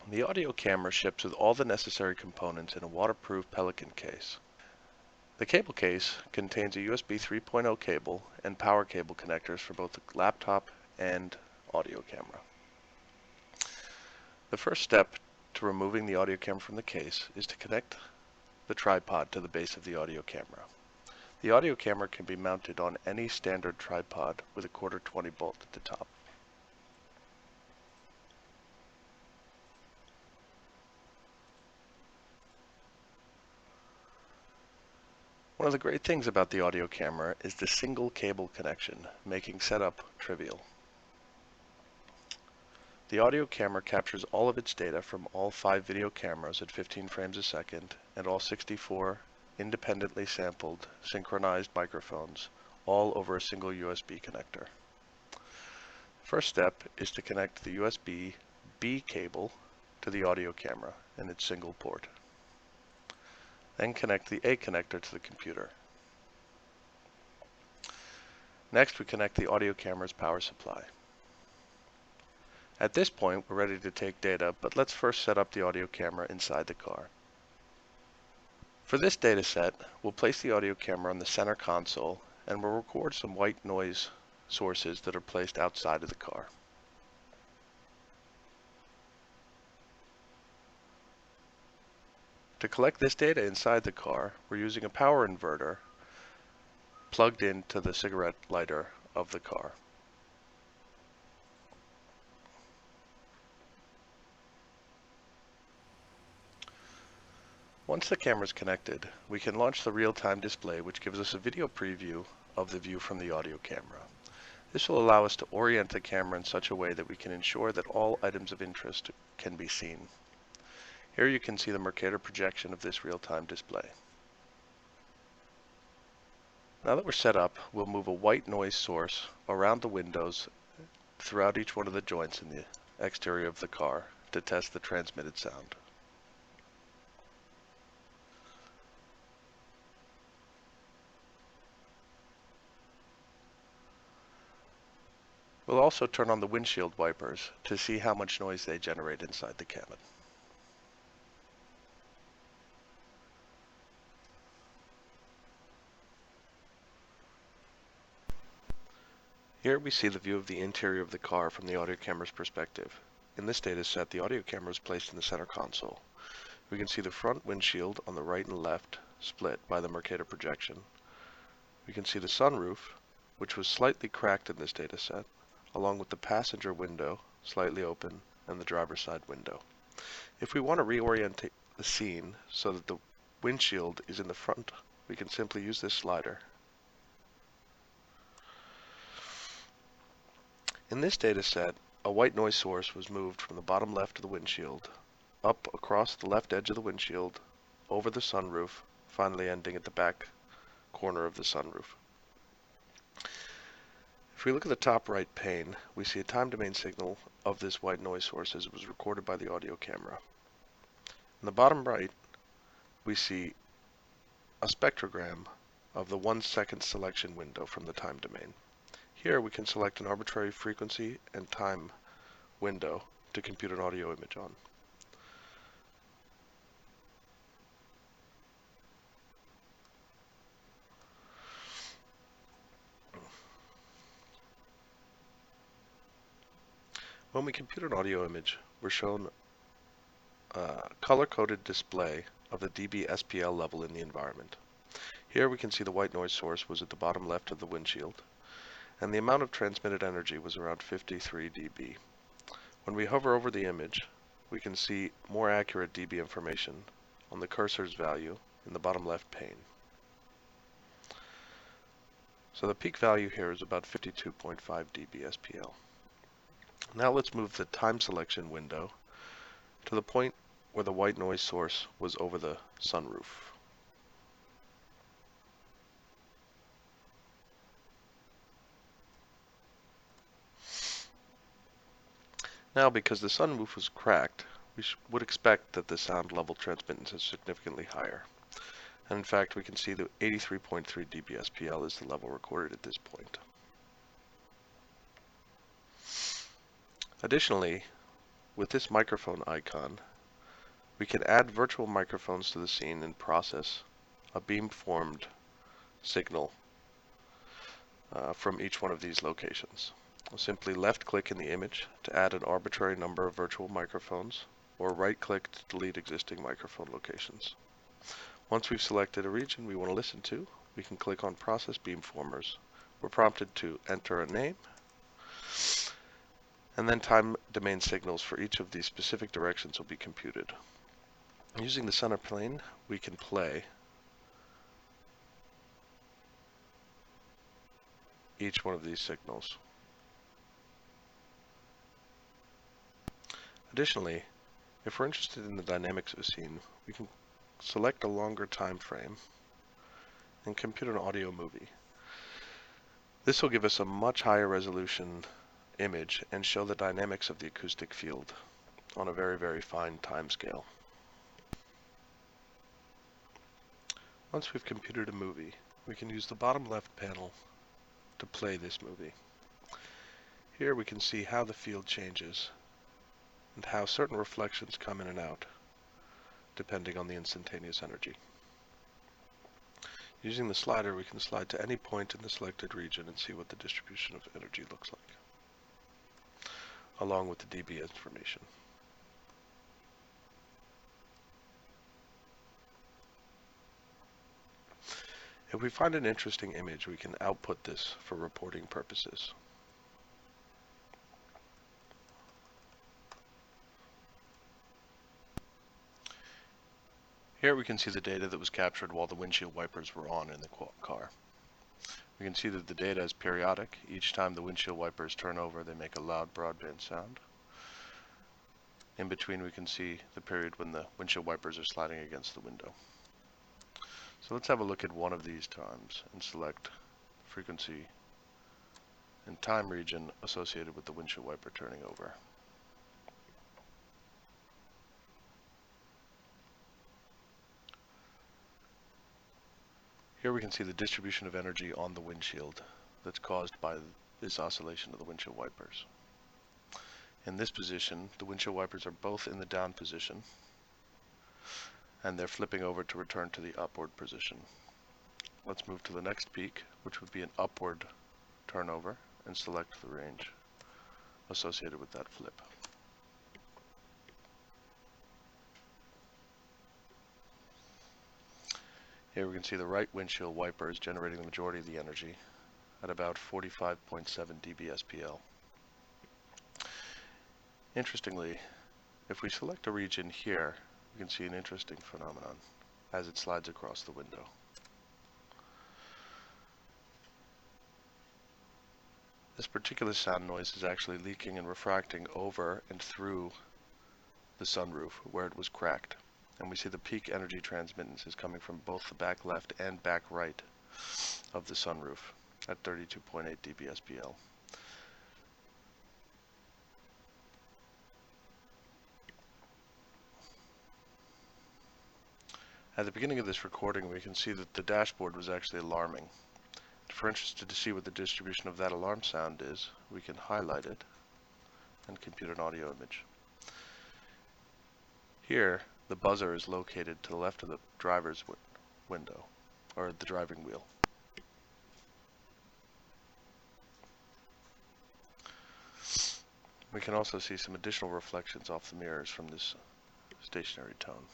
The audio camera ships with all the necessary components in a waterproof Pelican case. The cable case contains a USB 3.0 cable and power cable connectors for both the laptop and audio camera. The first step to removing the audio camera from the case is to connect the tripod to the base of the audio camera. The audio camera can be mounted on any standard tripod with a 1/4-20 bolt at the top. One of the great things about the audio camera is the single cable connection, making setup trivial. The audio camera captures all of its data from all 5 video cameras at 15 frames a second and all 64 independently sampled synchronized microphones, all over a single USB connector. First step is to connect the USB-B cable to the audio camera in its single port. Then connect the A connector to the computer. Next, we connect the audio camera's power supply. At this point, we're ready to take data, but let's first set up the audio camera inside the car. For this data set, we'll place the audio camera on the center console and we'll record some white noise sources that are placed outside of the car. To collect this data inside the car, we're using a power inverter plugged into the cigarette lighter of the car. Once the camera is connected, we can launch the real-time display, which gives us a video preview of the view from the audio camera. This will allow us to orient the camera in such a way that we can ensure that all items of interest can be seen. Here you can see the Mercator projection of this real-time display. Now that we're set up, we'll move a white noise source around the windows throughout each one of the joints in the exterior of the car to test the transmitted sound. We'll also turn on the windshield wipers to see how much noise they generate inside the cabin. Here we see the view of the interior of the car from the audio camera's perspective. In this data set, the audio camera is placed in the center console. We can see the front windshield on the right and left split by the Mercator projection. We can see the sunroof, which was slightly cracked in this data set, along with the passenger window slightly open and the driver's side window. If we want to reorient the scene so that the windshield is in the front, we can simply use this slider. In this data set, a white noise source was moved from the bottom left of the windshield, up across the left edge of the windshield, over the sunroof, finally ending at the back corner of the sunroof. If we look at the top right pane, we see a time domain signal of this white noise source as it was recorded by the audio camera. In the bottom right, we see a spectrogram of the 1-second selection window from the time domain. Here we can select an arbitrary frequency and time window to compute an audio image on. When we compute an audio image, we're shown a color-coded display of the dB SPL level in the environment. Here we can see the white noise source was at the bottom left of the windshield, and the amount of transmitted energy was around 53 dB. When we hover over the image, we can see more accurate dB information on the cursor's value in the bottom left pane. So the peak value here is about 52.5 dB SPL. Now let's move the time selection window to the point where the white noise source was over the sunroof. Now, because the sunroof was cracked, we would expect that the sound level transmittance is significantly higher. And in fact, we can see that 83.3 dB SPL is the level recorded at this point. Additionally, with this microphone icon, we can add virtual microphones to the scene and process a beamformed signal from each one of these locations. We'll simply left-click in the image to add an arbitrary number of virtual microphones, or right-click to delete existing microphone locations. Once we've selected a region we want to listen to, we can click on Process Beamformers. We're prompted to enter a name, and then time domain signals for each of these specific directions will be computed. Using the center plane, we can play each one of these signals. Additionally, if we're interested in the dynamics of a scene, we can select a longer time frame and compute an audio movie. This will give us a much higher resolution image and show the dynamics of the acoustic field on a very, very fine time scale. Once we've computed a movie, we can use the bottom left panel to play this movie. Here we can see how the field changes and how certain reflections come in and out depending on the instantaneous energy. Using the slider, we can slide to any point in the selected region and see what the distribution of energy looks like, along with the dB information. If we find an interesting image, we can output this for reporting purposes. Here we can see the data that was captured while the windshield wipers were on in the car. We can see that the data is periodic. Each time the windshield wipers turn over, they make a loud broadband sound. In between, we can see the period when the windshield wipers are sliding against the window. So let's have a look at one of these times and select frequency and time region associated with the windshield wiper turning over. Here we can see the distribution of energy on the windshield that's caused by this oscillation of the windshield wipers. In this position, the windshield wipers are both in the down position, and they're flipping over to return to the upward position. Let's move to the next peak, which would be an upward turnover, and select the range associated with that flip. Here we can see the right windshield wiper is generating the majority of the energy at about 45.7 dBSPL. Interestingly, if we select a region here, we can see an interesting phenomenon as it slides across the window. This particular sound noise is actually leaking and refracting over and through the sunroof where it was cracked. And we see the peak energy transmittance is coming from both the back left and back right of the sunroof at 32.8 dBSPL. At the beginning of this recording, we can see that the dashboard was actually alarming. If we're interested to see what the distribution of that alarm sound is, we can highlight it and compute an audio image. Here, the buzzer is located to the left of the driver's window, or the driving wheel. We can also see some additional reflections off the mirrors from this stationary tone.